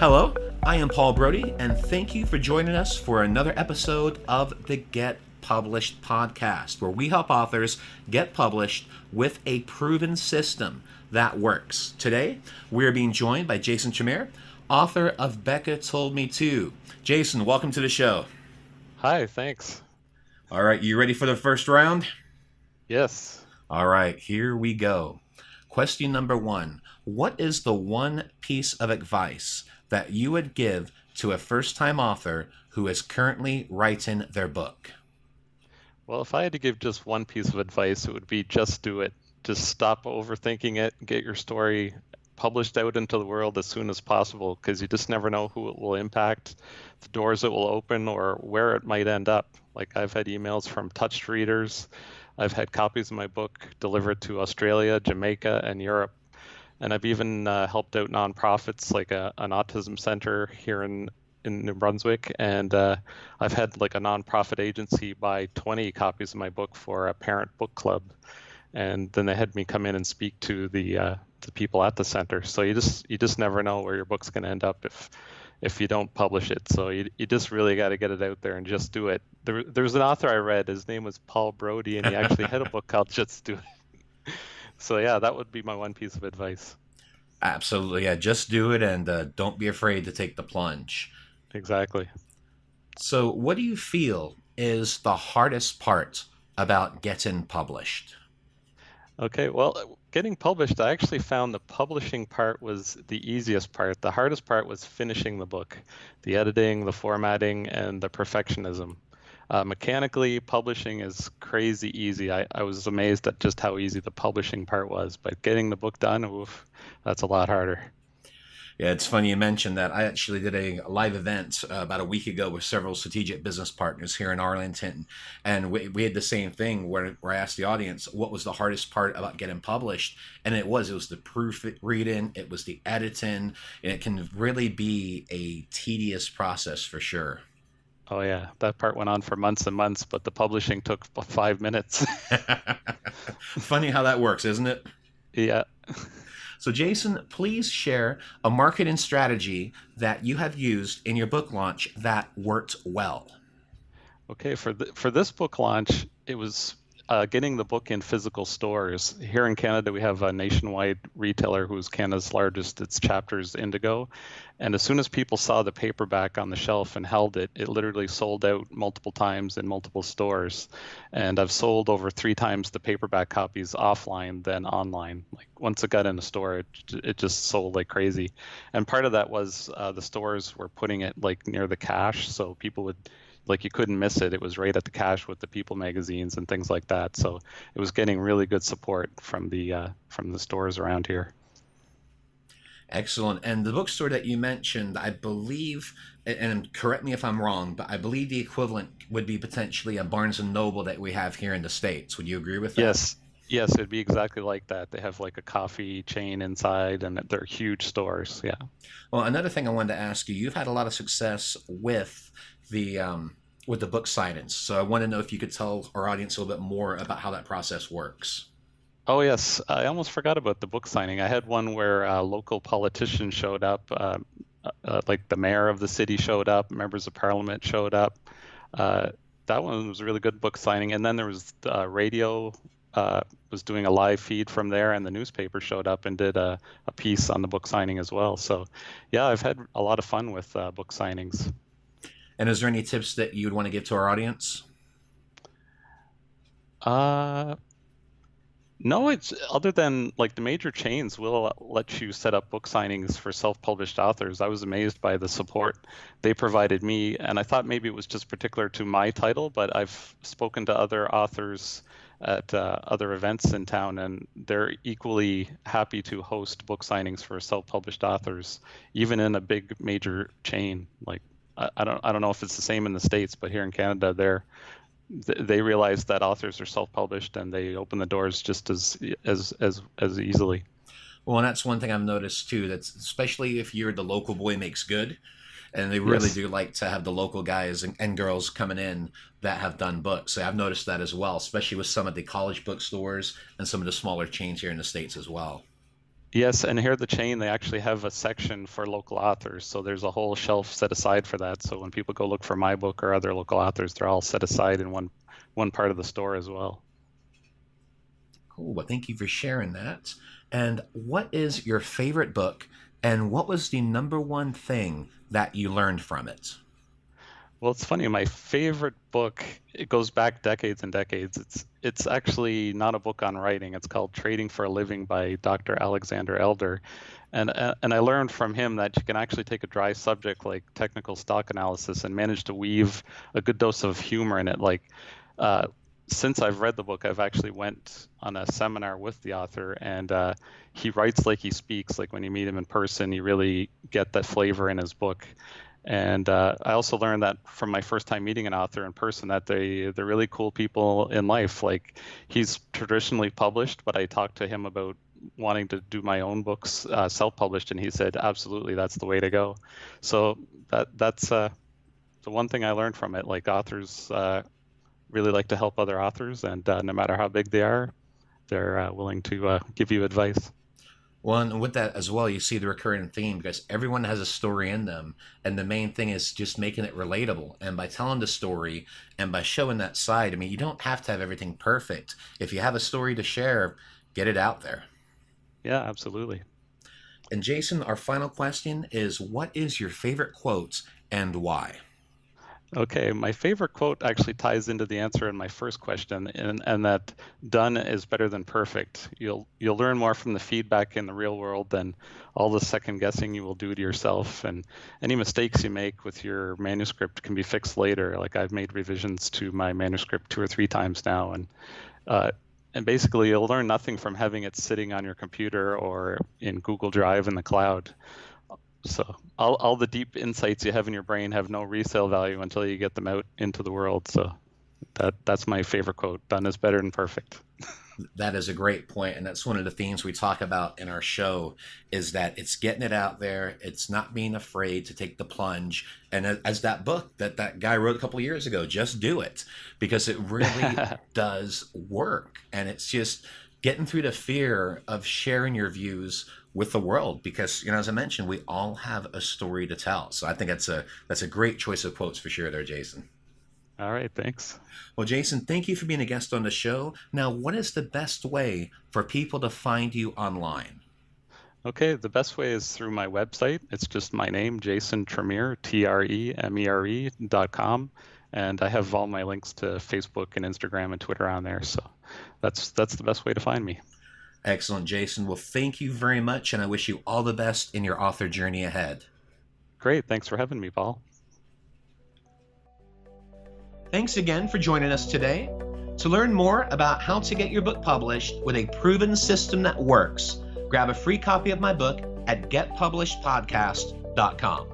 Hello, I am Paul Brodie, and thank you for joining us for another episode of the Get Published podcast, where we help authors get published with a proven system that works. Today, we are being joined by Jason Tremere, author of Becca Told Me To. Jason, welcome to the show. Hi, thanks. All right, you ready for the first round? Yes. All right, here we go. Question number one. What is the one piece of advice that you would give to a first-time author who is currently writing their book? Well, if I had to give just one piece of advice, it would be just do it. Just stop overthinking it, get your story published out into the world as soon as possible, because you just never know who it will impact, the doors it will open, or where it might end up. Like I've had emails from touched readers. I've had copies of my book delivered to Australia, Jamaica, and Europe. And I've even helped out nonprofits like an autism center here in New Brunswick. And I've had like a nonprofit agency buy 20 copies of my book for a parent book club. And then they had me come in and speak to the people at the center. So you just never know where your book's going to end up if you don't publish it. So you just really got to get it out there and just do it. There was an author I read, his name was Paul Brodie, and he actually had a book called Just Do It. So yeah, that would be my one piece of advice. Absolutely, yeah. Just do it and don't be afraid to take the plunge. Exactly. So, what do you feel is the hardest part about getting published? Okay, well, getting published, I actually found the publishing part was the easiest part. The hardest part was finishing the book, the editing, the formatting, and the perfectionism. Mechanically, publishing is crazy easy. I was amazed at just how easy the publishing part was, but getting the book done, oof, that's a lot harder. Yeah, it's funny you mentioned that. I actually did a live event about a week ago with several strategic business partners here in Arlington. And we had the same thing where I asked the audience, what was the hardest part about getting published? And it was the proofreading, it was the editing, and it can really be a tedious process for sure. Oh yeah, that part went on for months and months, but the publishing took 5 minutes. Funny how that works, isn't it? Yeah. So, Jason, please share a marketing strategy that you have used in your book launch that worked well. Okay, for this book launch, it was getting the book in physical stores. Here in Canada, we have a nationwide retailer who's Canada's largest. Its Chapters Indigo, and as soon as people saw the paperback on the shelf and held it, it literally sold out multiple times in multiple stores. And I've sold over 3 times the paperback copies offline than online. Like once it got in a store, it just sold like crazy. And part of that was the stores were putting it like near the cash, so people would like you couldn't miss it. It was right at the cash with the People magazines and things like that. So it was getting really good support from the stores around here. Excellent. And the bookstore that you mentioned, I believe, and correct me if I'm wrong, but I believe the equivalent would be potentially a Barnes and Noble that we have here in the States. Would you agree with that? Yes, yes, it'd be exactly like that. They have like a coffee chain inside, and they're huge stores. Yeah. Well, another thing I wanted to ask you, you've had a lot of success with the book signings. So I want to know if you could tell our audience a little bit more about how that process works. Oh yes, I almost forgot about the book signing. I had one where local politicians showed up, like the mayor of the city showed up, members of parliament showed up. Uh, that one was a really good book signing. And then there was radio was doing a live feed from there, and the newspaper showed up and did a piece on the book signing as well. So yeah, I've had a lot of fun with book signings. And is there any tips that you'd want to give to our audience? Uh, No, it's other than like the major chains will let you set up book signings for self-published authors. I was amazed by the support they provided me, and I thought maybe it was just particular to my title, but I've spoken to other authors at other events in town, and they're equally happy to host book signings for self-published authors, even in a big major chain. Like I don't know if it's the same in the States, but here in Canada, they realize that authors are self-published and they open the doors just as easily. Well, and that's one thing I've noticed too. That's especially if you're the local boy makes good, and they really Yes. do like to have the local guys and girls coming in that have done books. So I've noticed that as well, especially with some of the college bookstores and some of the smaller chains here in the States as well. Yes, and here at the chain, they actually have a section for local authors. So there's a whole shelf set aside for that. So when people go look for my book or other local authors, they're all set aside in one part of the store as well. Cool. Well, thank you for sharing that. And what is your favorite book, and what was the number one thing that you learned from it? Well, it's funny. My favorite book, it goes back decades and decades. It's actually not a book on writing. It's called Trading for a Living by Dr. Alexander Elder. And I learned from him that you can actually take a dry subject like technical stock analysis and manage to weave a good dose of humor in it. Like uh, since I've read the book, I've actually went on a seminar with the author, and he writes like he speaks. Like when you meet him in person, you really get that flavor in his book. And I also learned that from my first time meeting an author in person that they're really cool people in life. Like he's traditionally published, but I talked to him about wanting to do my own books self-published, and he said, absolutely, that's the way to go. So that's the one thing I learned from it. Like authors really like to help other authors, and no matter how big they are, they're willing to give you advice. Well, and with that as well, you see the recurring theme because everyone has a story in them. And the main thing is just making it relatable. And by telling the story and by showing that side, I mean, you don't have to have everything perfect. If you have a story to share, get it out there. Yeah, absolutely. And Jason, our final question is, what is your favorite quote and why? Okay, my favorite quote actually ties into the answer in my first question, and that done is better than perfect. You'll learn more from the feedback in the real world than all the second guessing you will do to yourself. And any mistakes you make with your manuscript can be fixed later. Like I've made revisions to my manuscript 2 or 3 times now, and basically you'll learn nothing from having it sitting on your computer or in Google Drive in the cloud. So all the deep insights you have in your brain have no resale value until you get them out into the world. So that's my favorite quote. Done is better than perfect. That is a great point, and that's one of the themes we talk about in our show is that it's getting it out there. It's not being afraid to take the plunge. And as that book that guy wrote a couple of years ago, just do it, because it really does work. And it's just getting through the fear of sharing your views with the world, because as I mentioned, we all have a story to tell. So I think that's a great choice of quotes for sure there, Jason. All right, thanks. Well, Jason, thank you for being a guest on the show. Now, what is the best way for people to find you online? Okay, the best way is through my website. It's just my name, Jason Tremere, TREMERE.com. And I have all my links to Facebook and Instagram and Twitter on there. So that's the best way to find me. Excellent, Jason. Well, thank you very much, and I wish you all the best in your author journey ahead. Great. Thanks for having me, Paul. Thanks again for joining us today. To learn more about how to get your book published with a proven system that works, grab a free copy of my book at getpublishedpodcast.com.